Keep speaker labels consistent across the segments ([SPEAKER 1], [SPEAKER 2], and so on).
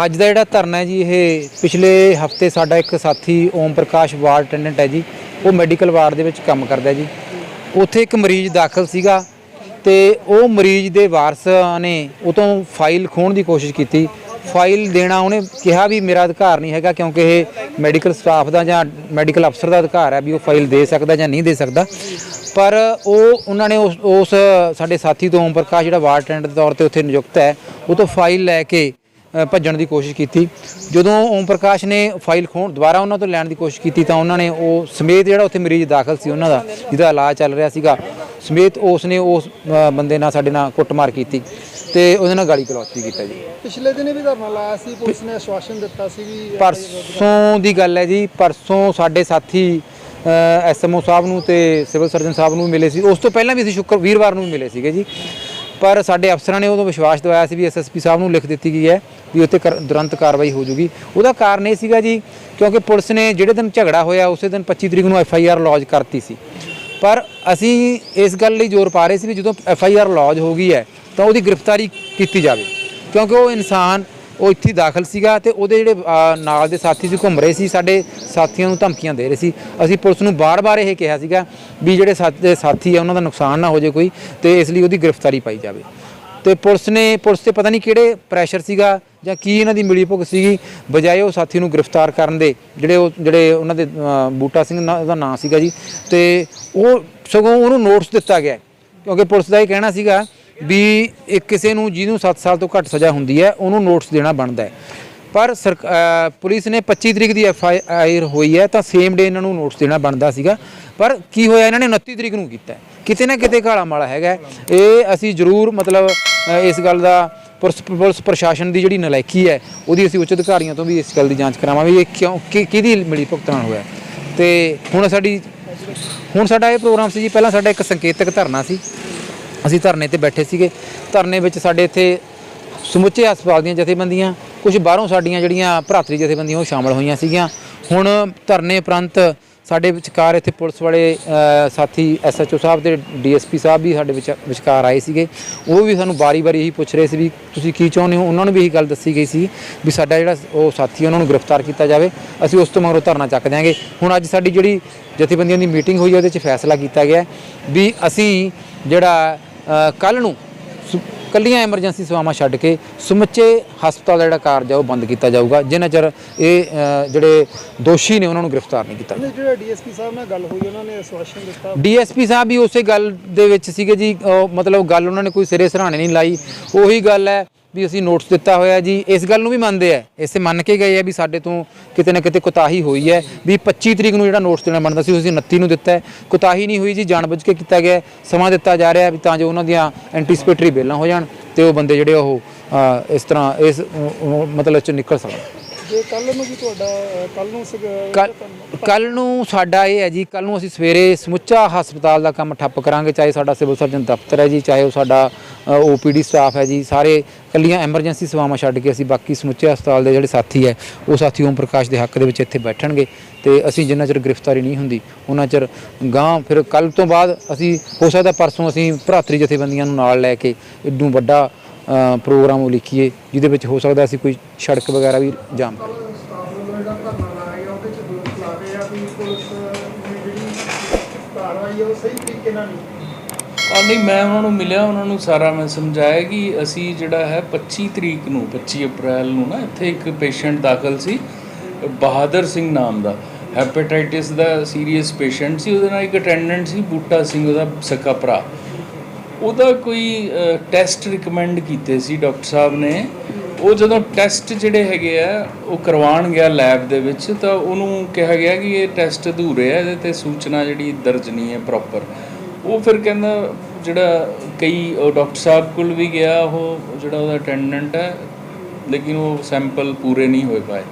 [SPEAKER 1] ਅੱਜ ਦਾ ਜਿਹੜਾ ਧਰਨਾ ਹੈ ਜੀ, ਇਹ ਪਿਛਲੇ ਹਫਤੇ ਸਾਡਾ ਇੱਕ ਸਾਥੀ ਓਮ ਪ੍ਰਕਾਸ਼ ਵਾਰਡ ਅਟੈਂਡੈਂਟ ਹੈ ਜੀ, ਉਹ ਮੈਡੀਕਲ ਵਾਰਡ ਦੇ ਵਿੱਚ ਕੰਮ ਕਰਦਾ ਜੀ। ਉੱਥੇ ਇੱਕ ਮਰੀਜ਼ ਦਾਖਲ ਸੀਗਾ ਤੇ ਉਹ ਮਰੀਜ਼ ਦੇ ਵਾਰਸਾਂ ਨੇ ਉਹ ਤੋਂ ਫਾਈਲ ਖੋਹਣ ਦੀ ਕੋਸ਼ਿਸ਼ ਕੀਤੀ। ਫਾਈਲ ਦੇਣਾ ਉਹਨੇ ਕਿਹਾ ਵੀ ਮੇਰਾ ਅਧਿਕਾਰ ਨਹੀਂ ਹੈਗਾ, ਕਿਉਂਕਿ ਇਹ ਮੈਡੀਕਲ ਸਟਾਫ ਦਾ ਜਾਂ ਮੈਡੀਕਲ ਅਫਸਰ ਦਾ ਅਧਿਕਾਰ ਹੈ ਵੀ ਉਹ ਫਾਈਲ ਦੇ ਸਕਦਾ ਜਾਂ ਨਹੀਂ ਦੇ ਸਕਦਾ। ਪਰ ਉਹਨਾਂ ਨੇ ਉਸ ਸਾਡੇ ਸਾਥੀ ਤੋਂ ਓਮ ਪ੍ਰਕਾਸ਼ ਜਿਹੜਾ ਵਾਰਡ ਅਟੈਂਡੈਂਟ ਦੇ ਤੌਰ 'ਤੇ ਉੱਥੇ ਨਿਯੁਕਤ ਹੈ, ਉਹ ਤੋਂ ਫਾਈਲ ਲੈ ਕੇ ਭੱਜਣ ਦੀ ਕੋਸ਼ਿਸ਼ ਕੀਤੀ। ਜਦੋਂ ਓਮ ਪ੍ਰਕਾਸ਼ ਨੇ ਫਾਈਲ ਦੁਬਾਰਾ ਉਹਨਾਂ ਤੋਂ ਲੈਣ ਦੀ ਕੋਸ਼ਿਸ਼ ਕੀਤੀ ਤਾਂ ਉਹਨਾਂ ਨੇ ਉਹ ਸਮੇਤ ਜਿਹੜਾ ਉੱਥੇ ਮਰੀਜ਼ ਦਾਖਲ ਸੀ ਉਹਨਾਂ ਦਾ ਜਿਹਦਾ ਇਲਾਜ ਚੱਲ ਰਿਹਾ ਸੀਗਾ ਸਮੇਤ ਉਸ ਨੇ ਉਸ ਬੰਦੇ ਨਾਲ ਸਾਡੇ ਨਾਲ ਕੁੱਟਮਾਰ ਕੀਤੀ ਤੇ ਉਹਦੇ ਨਾਲ ਗਾਲੀ ਗਲੋਚ ਵੀ ਕੀਤਾ ਜੀ।
[SPEAKER 2] ਪਿਛਲੇ ਦਿਨ ਵੀ ਧਰਨਾ ਲਾਇਆ ਸੀ, ਪੁਲਿਸ ਨੇ ਆਸ਼ਵਾਸਨ ਦਿੱਤਾ ਸੀ ਵੀ
[SPEAKER 1] ਪਰਸੋਂ ਦੀ ਗੱਲ ਹੈ ਜੀ। ਪਰਸੋਂ ਸਾਡੇ ਸਾਥੀ ਐਸਐਮਓ ਸਾਹਿਬ ਨੂੰ ਤੇ ਸਿਵਲ ਸਰਜਨ ਸਾਹਿਬ ਨੂੰ ਮਿਲੇ ਸੀ। ਉਸ ਤੋਂ ਪਹਿਲਾਂ ਵੀ ਅਸੀਂ ਵੀਰਵਾਰ ਨੂੰ ਵੀ ਮਿਲੇ ਸੀਗੇ ਜੀ, ਪਰ ਸਾਡੇ ਅਫਸਰਾਂ ਨੇ ਉਦੋਂ ਵਿਸ਼ਵਾਸ ਦਿਵਾਇਆ ਸੀ ਵੀ ਐਸਐਸਪੀ ਸਾਹਿਬ ਨੂੰ ਲਿਖ ਦਿੱਤੀ ਗਈ ਹੈ ਵੀ ਉੱਥੇ ਤੁਰੰਤ ਕਾਰਵਾਈ ਹੋ ਜੂਗੀ। ਉਹਦਾ ਕਾਰਨ ਇਹ ਸੀਗਾ ਜੀ ਕਿਉਂਕਿ ਪੁਲਿਸ ਨੇ ਜਿਹੜੇ ਦਿਨ ਝਗੜਾ ਹੋਇਆ ਉਸੇ ਦਿਨ 25 ਤਰੀਕ ਨੂੰ FIR ਲੌਜ ਕਰਤੀ ਸੀ, ਪਰ ਅਸੀਂ ਇਸ ਗੱਲ ਲਈ ਜ਼ੋਰ ਪਾ ਰਹੇ ਸੀ ਵੀ ਜਦੋਂ FIR ਲੌਜ ਹੋ ਗਈ ਹੈ ਤਾਂ ਉਹਦੀ ਗ੍ਰਿਫਤਾਰੀ ਕੀਤੀ ਜਾਵੇ, ਕਿਉਂਕਿ ਉਹ ਇਨਸਾਨ ਉਹ ਇੱਥੇ ਦਾਖਲ ਸੀਗਾ ਤੇ ਉਹਦੇ ਜਿਹੜੇ ਨਾਲ ਦੇ ਸਾਥੀ ਸੀ ਘੁੰਮ ਰਹੇ ਸੀ, ਸਾਡੇ ਸਾਥੀਆਂ ਨੂੰ ਧਮਕੀਆਂ ਦੇ ਰਹੇ ਸੀ। ਅਸੀਂ ਪੁਲਿਸ ਨੂੰ ਬਾਰ-ਬਾਰ ਇਹ ਕਿਹਾ ਸੀਗਾ ਵੀ ਜਿਹੜੇ ਸਾਥੀ ਆ ਉਹਨਾਂ ਦਾ ਨੁਕਸਾਨ ਨਾ ਹੋ ਜਾਏ ਕੋਈ, ਤੇ ਇਸ ਲਈ ਉਹਦੀ ਗ੍ਰਿਫਤਾਰੀ ਪਾਈ ਜਾਵੇ। ਤੇ ਪੁਲਿਸ ਤੇ ਪਤਾ ਨਹੀਂ ਕਿਹੜੇ ਪ੍ਰੈਸ਼ਰ ਸੀਗਾ ਜਾਂ ਕੀ ਇਹਨਾਂ ਦੀ ਮਿਲੀ ਭੁਗਤ ਸੀਗੀ, ਬਜਾਏ ਉਹ ਸਾਥੀ ਨੂੰ ਗ੍ਰਿਫਤਾਰ ਕਰਨ ਦੇ ਜਿਹੜੇ ਉਹਨਾਂ ਦੇ ਬੂਟਾ ਸਿੰਘ ਉਹਦਾ ਨਾਂ ਸੀਗਾ ਜੀ, ਤੇ ਉਹ ਸਗੋਂ ਉਹਨੂੰ ਨੋਟਿਸ ਦਿੱਤਾ ਗਿਆ ਕਿਉਂਕਿ ਪੁਲਿਸ ਦਾ ਇਹ ਕਹਿਣਾ ਸੀਗਾ ਵੀ ਕਿਸੇ ਨੂੰ ਜਿਹਨੂੰ 7 ਸਾਲ ਤੋਂ ਘੱਟ ਸਜ਼ਾ ਹੁੰਦੀ ਹੈ ਉਹਨੂੰ ਨੋਟਿਸ ਦੇਣਾ ਬਣਦਾ ਹੈ। ਪਰ ਪੁਲਿਸ ਨੇ 25 ਤਰੀਕ ਦੀ FIR ਹੋਈ ਹੈ ਤਾਂ ਸੇਮ ਡੇ ਇਹਨਾਂ ਨੂੰ ਨੋਟਿਸ ਦੇਣਾ ਬਣਦਾ ਸੀਗਾ, ਪਰ ਕੀ ਹੋਇਆ ਇਹਨਾਂ ਨੇ 29 ਤਰੀਕ ਨੂੰ ਕੀਤਾ। ਕਿਤੇ ਨਾ ਕਿਤੇ ਕਾਲਾ ਮਾਲਾ ਹੈਗਾ ਇਹ। ਅਸੀਂ ਜ਼ਰੂਰ ਮਤਲਬ ਇਸ ਗੱਲ ਦਾ ਪੁਲਿਸ ਪ੍ਰਸ਼ਾਸਨ ਦੀ ਜਿਹੜੀ ਨਲਾਇਕੀ ਹੈ ਉਹਦੀ ਅਸੀਂ ਉੱਚ ਅਧਿਕਾਰੀਆਂ ਤੋਂ ਵੀ ਇਸ ਗੱਲ ਦੀ ਜਾਂਚ ਕਰਾਵਾਂਗੇ ਇਹ ਕਿਉਂ ਕਿਹਦੀ ਮਿਲੀ ਭੁਗਤ ਨਾਲ ਹੋਇਆ। ਤੇ ਹੁਣ ਸਾਡਾ ਇਹ ਪ੍ਰੋਗਰਾਮ ਸੀ ਜੀ, ਪਹਿਲਾਂ ਸਾਡਾ ਇੱਕ ਸੰਕੇਤਕ ਧਰਨਾ ਸੀ, ਅਸੀਂ ਧਰਨੇ 'ਤੇ ਬੈਠੇ ਸੀਗੇ। ਧਰਨੇ ਵਿੱਚ ਸਾਡੇ ਇੱਥੇ ਸਮੁੱਚੇ ਹਸਪਤਾਲ ਦੀਆਂ ਜਥੇਬੰਦੀਆਂ, ਕੁਝ ਬਾਹਰੋਂ ਸਾਡੀਆਂ ਜਿਹੜੀਆਂ ਭਰਾਤਰੀ ਜਥੇਬੰਦੀਆਂ ਉਹ ਸ਼ਾਮਲ ਹੋਈਆਂ ਸੀਗੀਆਂ। ਹੁਣ ਧਰਨੇ ਉਪਰੰਤ ਸਾਡੇ ਵਿਚਕਾਰ ਇੱਥੇ ਪੁਲਿਸ ਵਾਲੇ ਸਾਥੀ SHO ਸਾਹਿਬ ਤੇ DSP ਸਾਹਿਬ ਵੀ ਸਾਡੇ ਵਿਚਕਾਰ ਆਏ ਸੀਗੇ। ਉਹ ਵੀ ਸਾਨੂੰ ਵਾਰੀ-ਵਾਰੀ ਇਹੀ ਪੁੱਛ ਰਹੇ ਸੀ ਵੀ ਤੁਸੀਂ ਕੀ ਚਾਹੁੰਦੇ ਹੋ। ਉਹਨਾਂ ਨੂੰ ਵੀ ਇਹੀ ਗੱਲ ਦੱਸੀ ਗਈ ਸੀ ਵੀ ਸਾਡਾ ਜਿਹੜਾ ਉਹ ਸਾਥੀ ਉਹਨਾਂ ਨੂੰ ਗ੍ਰਿਫਤਾਰ ਕੀਤਾ ਜਾਵੇ, ਅਸੀਂ ਉਸ ਤੋਂ ਮਗਰੋਂ ਧਰਨਾ ਚੱਕ ਦਿਆਂਗੇ। ਹੁਣ ਅੱਜ ਸਾਡੀ ਜਿਹੜੀ ਜਥੇਬੰਦੀਆਂ ਦੀ ਮੀਟਿੰਗ ਹੋਈ ਉਹਦੇ 'ਚ ਫੈਸਲਾ ਕੀਤਾ ਗਿਆ ਵੀ ਅਸੀਂ ਜਿਹੜਾ ਕੱਲ੍ਹ ਨੂੰ ਕੱਲੀਆਂ ਐਮਰਜੈਂਸੀ ਸੇਵਾਵਾਂ ਛੱਡ ਕੇ ਸਮੁੱਚੇ ਹਸਪਤਾਲ ਦਾ ਜਿਹੜਾ ਕਾਰਜ ਹੈ ਉਹ ਬੰਦ ਕੀਤਾ ਜਾਊਗਾ, ਜਿੰਨਾ ਚਿਰ ਇਹ ਜਿਹੜੇ ਦੋਸ਼ੀ ਨੇ ਉਹਨਾਂ ਨੂੰ ਗ੍ਰਿਫਤਾਰ ਨਹੀਂ ਕੀਤਾ।
[SPEAKER 2] ਜਿਹੜਾ DSP ਸਾਹਿਬ ਨਾਲ ਗੱਲ ਹੋਈ ਉਹਨਾਂ ਨੇ ਆਸ਼ਵਾਸਨ ਦਿੱਤਾ।
[SPEAKER 1] DSP ਸਾਹਿਬ ਵੀ ਉਸੇ ਗੱਲ ਦੇ ਵਿੱਚ ਸੀਗੇ ਜੀ, ਮਤਲਬ ਗੱਲ ਉਹਨਾਂ ਨੇ ਕੋਈ ਸਿਰੇ ਸਰਾਣੇ ਨਹੀਂ ਲਾਈ। ਉਹੀ ਗੱਲ ਹੈ ਵੀ ਅਸੀਂ ਨੋਟਿਸ ਦਿੱਤਾ ਹੋਇਆ ਜੀ, ਇਸ ਗੱਲ ਨੂੰ ਵੀ ਮੰਨਦੇ ਆ, ਇਸੇ ਮੰਨ ਕੇ ਗਏ ਆ ਵੀ ਸਾਡੇ ਤੋਂ ਕਿਤੇ ਨਾ ਕਿਤੇ ਕੁਤਾਹੀ ਹੋਈ ਹੈ ਵੀ 25 ਤਰੀਕ ਨੂੰ ਜਿਹੜਾ ਨੋਟਿਸ ਦੇਣਾ ਬਣਦਾ ਸੀ ਅਸੀਂ 29 ਨੂੰ ਦਿੱਤਾ। ਕੁਤਾਹੀ ਨਹੀਂ ਹੋਈ ਜੀ, ਜਾਣਬੁੱਝ ਕੇ ਕੀਤਾ ਗਿਆ। ਸਮਾਂ ਦਿੱਤਾ ਜਾ ਰਿਹਾ ਵੀ ਤਾਂ ਜੋ ਉਹਨਾਂ ਦੀਆਂ ਐਂਟੀਸਪੇਟਰੀ ਬੇਲਾਂ ਹੋ ਜਾਣ ਤੇ ਉਹ ਬੰਦੇ ਜਿਹੜੇ ਉਹ ਇਸ ਤਰ੍ਹਾਂ ਇਸ ਮਤਲਬ 'ਚ ਨਿਕਲ ਸਕਣ।
[SPEAKER 2] ਜੇ ਕੱਲ੍ਹ ਨੂੰ ਵੀ ਤੁਹਾਡਾ
[SPEAKER 1] ਕੱਲ੍ਹ ਨੂੰ ਸਾਡਾ ਇਹ ਹੈ ਜੀ, ਕੱਲ੍ਹ ਨੂੰ ਅਸੀਂ ਸਵੇਰੇ ਸਮੁੱਚਾ ਹਸਪਤਾਲ ਦਾ ਕੰਮ ਠੱਪ ਕਰਾਂਗੇ, ਚਾਹੇ ਸਾਡਾ ਸਿਵਲ ਸਰਜਨ ਦਫ਼ਤਰ ਹੈ ਜੀ, ਚਾਹੇ ਉਹ ਸਾਡਾ OPD ਸਟਾਫ ਹੈ ਜੀ, ਸਾਰੇ ਇਕੱਲੀਆਂ ਐਮਰਜੈਂਸੀ ਸੇਵਾਵਾਂ ਛੱਡ ਕੇ ਅਸੀਂ ਬਾਕੀ ਸਮੁੱਚੇ ਹਸਪਤਾਲ ਦੇ ਜਿਹੜੇ ਸਾਥੀ ਹੈ ਉਹ ਸਾਥੀ ਓਮ ਪ੍ਰਕਾਸ਼ ਦੇ ਹੱਕ ਦੇ ਵਿੱਚ ਇੱਥੇ ਬੈਠਣਗੇ। ਤੇ ਅਸੀਂ ਜਿੰਨਾ ਚਿਰ ਗ੍ਰਿਫਤਾਰੀ ਨਹੀਂ ਹੁੰਦੀ ਉਹਨਾਂ ਚਿਰ ਗਾਂਹ ਫਿਰ ਕੱਲ੍ਹ ਤੋਂ ਬਾਅਦ ਅਸੀਂ ਹੋ ਸਕਦਾ ਪਰਸੋਂ ਅਸੀਂ ਭਰਾਤਰੀ ਜਥੇਬੰਦੀਆਂ ਨੂੰ ਨਾਲ ਲੈ ਕੇ ਇੱਡੂ ਵੱਡਾ ਪ੍ਰੋਗਰਾਮ ਲਿਖੀਏ ਜਿਹਦੇ ਵਿੱਚ ਹੋ ਸਕਦਾ ਅਸੀਂ ਕੋਈ ਸੜਕ ਵਗੈਰਾ ਵੀ ਜਾਮ ਕਰੀਏ।
[SPEAKER 3] ਨਹੀਂ, ਮੈਂ ਉਹਨਾਂ ਨੂੰ ਮਿਲਿਆ, ਉਹਨਾਂ ਨੂੰ ਸਾਰਾ ਮੈਂ ਸਮਝਾਇਆ ਕਿ ਅਸੀਂ ਜਿਹੜਾ ਹੈ 25 ਤਰੀਕ ਨੂੰ 25 ਅਪ੍ਰੈਲ ਨੂੰ ਨਾ ਇੱਥੇ ਇੱਕ ਪੇਸ਼ੈਂਟ ਦਾਖਲ ਸੀ ਬਹਾਦਰ ਸਿੰਘ ਨਾਮ ਦਾ, ਹੈਪੇਟਾਈਟਿਸ ਦਾ ਸੀਰੀਅਸ ਪੇਸ਼ੈਂਟ ਸੀ। ਉਹਦੇ ਨਾਲ ਇੱਕ ਅਟੈਂਡੈਂਟ ਸੀ ਬੂਟਾ ਸਿੰਘ, ਉਹਦਾ ਸਕਾ ਭਰਾ। ਉਹਦਾ ਕੋਈ ਟੈਸਟ ਰਿਕਮੈਂਡ ਕੀਤੇ ਸੀ ਡਾਕਟਰ ਸਾਹਿਬ ਨੇ। ਉਹ ਜਦੋਂ ਟੈਸਟ ਜਿਹੜੇ ਹੈਗੇ ਆ ਉਹ ਕਰਵਾਉਣ ਗਿਆ ਲੈਬ ਦੇ ਵਿੱਚ ਤਾਂ ਉਹਨੂੰ ਕਿਹਾ ਗਿਆ ਕਿ ਇਹ ਟੈਸਟ ਅਧੂਰੇ ਆ, ਇਹਦੇ 'ਤੇ ਸੂਚਨਾ ਜਿਹੜੀ ਦਰਜ ਨਹੀਂ ਹੈ ਪ੍ਰੋਪਰ। ਉਹ ਫਿਰ ਕਹਿੰਦਾ ਜਿਹੜਾ ਕਈ ਉਹ ਡਾਕਟਰ ਸਾਹਿਬ ਕੋਲ ਵੀ ਗਿਆ ਉਹ ਜਿਹੜਾ ਉਹਦਾ ਅਟੈਂਡੈਂਟ ਹੈ, ਲੇਕਿਨ ਉਹ ਸੈਂਪਲ ਪੂਰੇ ਨਹੀਂ ਹੋਏ ਪਾਏ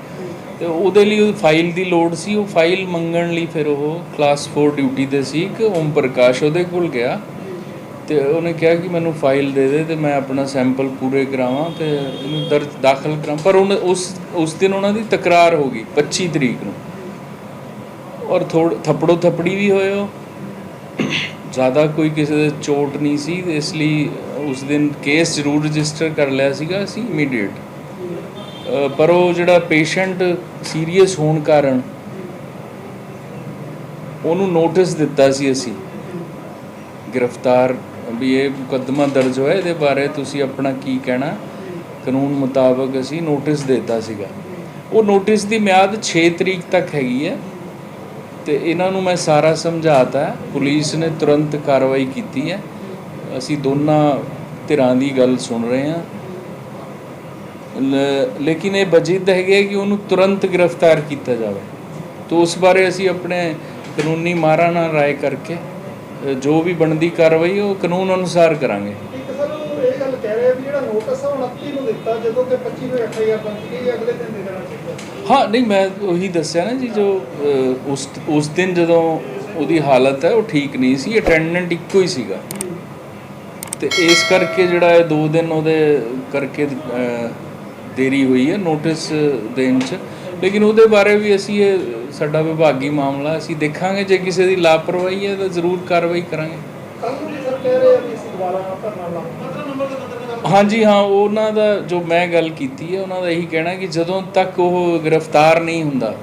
[SPEAKER 3] ਅਤੇ ਉਹਦੇ ਲਈ ਉਹ ਫਾਈਲ ਦੀ ਲੋੜ ਸੀ। ਉਹ ਫਾਈਲ ਮੰਗਣ ਲਈ ਫਿਰ ਉਹ ਕਲਾਸ 4 ਡਿਊਟੀ 'ਤੇ ਸੀ ਇੱਕ ਓਮ ਪ੍ਰਕਾਸ਼, ਉਹਦੇ ਕੋਲ ਗਿਆ ਅਤੇ ਉਹਨੇ ਕਿਹਾ ਕਿ ਮੈਨੂੰ ਫਾਈਲ ਦੇ ਦੇ ਅਤੇ ਮੈਂ ਆਪਣਾ ਸੈਂਪਲ ਪੂਰੇ ਕਰਾਵਾਂ ਅਤੇ ਇਹਨੂੰ ਦਾਖਲ ਕਰਾਂ। ਪਰ ਉਸ ਦਿਨ ਉਹਨਾਂ ਦੀ ਤਕਰਾਰ ਹੋ ਗਈ 25 ਤਰੀਕ ਨੂੰ, ਔਰ ਥੱਪੜੋ ਥੱਪੜੀ ਵੀ ਹੋਏ। ਉਹ ज़्यादा कोई किसी दे चोट नहीं सी, इसलिए उस दिन केस जरूर रजिस्टर कर लिया सीगा असी इमीडिएट। ਪਰ ਉਹ ਜਿਹੜਾ ਪੇਸ਼ੈਂਟ ਸੀਰੀਅਸ ਹੋਣ ਕਾਰਨ ਉਹਨੂੰ ਨੋਟਿਸ ਦਿੱਤਾ ਸੀ ਅਸੀਂ ਗ੍ਰਿਫਤਾਰ ਵੀ ਇਹ ਮੁਕੱਦਮਾ ਦਰਜ ਹੋਇਆ, ਇਹਦੇ ਬਾਰੇ ਤੁਸੀਂ ਆਪਣਾ ਕੀ ਕਹਿਣਾ। ਕਾਨੂੰਨ ਮੁਤਾਬਕ ਅਸੀਂ ਨੋਟਿਸ ਦਿੱਤਾ ਸੀਗਾ। ਉਹ ਨੋਟਿਸ ਦੀ ਮਿਆਦ 6 ਤਰੀਕ ਤੱਕ ਹੈਗੀ ਹੈ ਤੇ ਇਹਨਾਂ ਨੂੰ ਮੈਂ ਸਾਰਾ ਸਮਝਾਤਾ। ਪੁਲਿਸ ਨੇ ਤੁਰੰਤ ਕਾਰਵਾਈ ਕੀਤੀ ਹੈ। ਅਸੀਂ ਦੋਨਾਂ ਧਿਰਾਂ ਦੀ ਗੱਲ ਸੁਣ ਰਹੇ ਹਾਂ, ਲੇਕਿਨ ਇਹ ਵਜੀਦ ਹੈਗੇ ਕਿ ਉਹਨੂੰ ਤੁਰੰਤ ਗ੍ਰਿਫਤਾਰ ਕੀਤਾ ਜਾਵੇ। ਤਾਂ ਉਸ ਬਾਰੇ ਅਸੀਂ ਆਪਣੇ ਕਾਨੂੰਨੀ ਮਾਹਰਾਂ ਨਾਲ ਰਾਏ ਕਰਕੇ ਜੋ ਵੀ ਬਣਦੀ ਕਾਰਵਾਈ ਉਹ ਕਾਨੂੰਨ ਅਨੁਸਾਰ ਕਰਾਂਗੇ।
[SPEAKER 2] ਇੱਕ ਸਰ ਉਹ ਇਹ ਗੱਲ ਕਹਿ ਰਹੇ ਵੀ ਜਿਹੜਾ ਨੋਟਿਸ ਆ 29 ਨੂੰ ਦਿੱਤਾ, ਜਦੋਂ ਕਿ 25 ਨੂੰ FIR ਬਣ ਗਈ, ਅਗਲੇ ਦਿਨ ਦੇ ਦੇਣਾ ਚਾਹੀਦਾ।
[SPEAKER 3] ਹਾਂ ਨਹੀਂ, ਮੈਂ ਉਹੀ ਦੱਸਿਆ ਨਾ ਜੀ, ਜੋ ਉਸ ਦਿਨ ਜਦੋਂ ਉਹਦੀ ਹਾਲਤ ਹੈ ਉਹ ਠੀਕ ਨਹੀਂ ਸੀ, ਅਟੈਂਡੈਂਟ ਇੱਕੋ ਹੀ ਸੀਗਾ ਤੇ ਇਸ ਕਰਕੇ ਜਿਹੜਾ ਇਹ 2 ਦਿਨ ਉਹਦੇ ਕਰਕੇ ਦੇਰੀ ਹੋਈ ਹੈ ਨੋਟਿਸ ਦੇਣ 'ਚ। ਲੇਕਿਨ ਉਹਦੇ ਬਾਰੇ ਵੀ ਅਸੀਂ ਇਹ ਸਾਡਾ ਵਿਭਾਗੀ ਮਾਮਲਾ, ਅਸੀਂ ਦੇਖਾਂਗੇ। ਜੇ ਕਿਸੇ ਦੀ ਲਾਪਰਵਾਹੀ ਹੈ ਤਾਂ ਜ਼ਰੂਰ ਕਾਰਵਾਈ ਕਰਾਂਗੇ।
[SPEAKER 2] ਕੱਲ੍ਹ ਨੂੰ ਵੀ ਸਰ ਕਹਿ ਰਹੇ ਆ ਵੀ ਅਸੀਂ ਦੁਬਾਰਾ ਧਰਨਾ ਲਾਵਾਂਗੇ।
[SPEAKER 3] ਹਾਂਜੀ ਹਾਂ, ਉਹਨਾਂ ਦਾ ਜੋ ਮੈਂ ਗੱਲ ਕੀਤੀ ਹੈ ਉਹਨਾਂ ਦਾ ਇਹੀ ਕਹਿਣਾ ਕਿ ਜਦੋਂ ਤੱਕ ਉਹ ਗ੍ਰਿਫਤਾਰ ਨਹੀਂ ਹੁੰਦਾ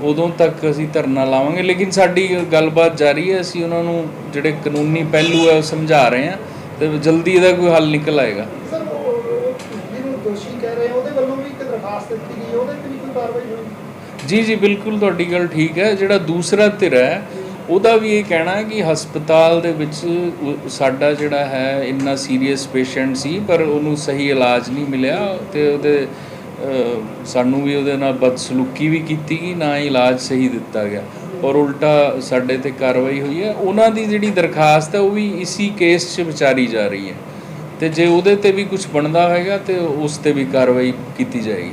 [SPEAKER 3] ਉਦੋਂ ਤੱਕ ਅਸੀਂ ਧਰਨਾ ਲਾਵਾਂਗੇ। ਲੇਕਿਨ ਸਾਡੀ ਗੱਲਬਾਤ ਜਾਰੀ ਹੈ, ਅਸੀਂ ਉਹਨਾਂ ਨੂੰ ਜਿਹੜੇ ਕਾਨੂੰਨੀ ਪਹਿਲੂ ਹੈ ਉਹ ਸਮਝਾ ਰਹੇ ਹਾਂ ਤੇ ਜਲਦੀ ਇਹਦਾ ਕੋਈ ਹੱਲ ਨਿਕਲ ਆਏਗਾ।
[SPEAKER 2] ਸਰ ਜਿਹਨੂੰ ਦੋਸ਼ੀ ਕਹਿ ਰਹੇ ਉਹਦੇ ਵੱਲੋਂ ਵੀ ਇੱਕ ਦਰਖਾਸਤ ਦਿੱਤੀ ਗਈ, ਉਹਦੇ 'ਤੇ ਵੀ ਕੋਈ ਕਾਰਵਾਈ ਹੋਈ?
[SPEAKER 3] ਜੀ ਜੀ ਬਿਲਕੁਲ, ਤੁਹਾਡੀ ਗੱਲ ਠੀਕ ਹੈ। ਜਿਹੜਾ ਦੂਸਰਾ ਧਿਰ ਹੈ ਉਹਦਾ ਵੀ ਇਹ ਕਹਿਣਾ ਹੈ ਕਿ ਹਸਪਤਾਲ ਦੇ ਵਿੱਚ ਸਾਡਾ ਜਿਹੜਾ ਹੈ ਇੰਨਾ ਸੀਰੀਅਸ ਪੇਸ਼ੈਂਟ ਸੀ ਪਰ ਉਹਨੂੰ ਸਹੀ ਇਲਾਜ ਨਹੀਂ ਮਿਲਿਆ ਤੇ ਉਹਦੇ ਸਾਨੂੰ ਵੀ ਉਹਦੇ ਨਾਲ ਬਦਸਲੂਕੀ ਵੀ ਕੀਤੀ ਗਈ, ਨਾ ਹੀ ਇਲਾਜ ਸਹੀ ਦਿੱਤਾ ਗਿਆ ਔਰ ਉਲਟਾ ਸਾਡੇ ਤੇ ਕਾਰਵਾਈ ਹੋਈ ਹੈ। ਉਹਨਾਂ ਦੀ ਜਿਹੜੀ ਦਰਖਾਸਤ ਹੈ ਉਹ ਵੀ ਇਸੀ ਕੇਸ 'ਚ ਵਿਚਾਰੀ ਜਾ ਰਹੀ ਹੈ ਤੇ ਜੇ ਉਹਦੇ ਤੇ ਵੀ ਕੁਝ ਬਣਦਾ ਹੋਏਗਾ ਤੇ ਉਸ ਤੇ ਵੀ ਕਾਰਵਾਈ ਕੀਤੀ ਜਾਏਗੀ।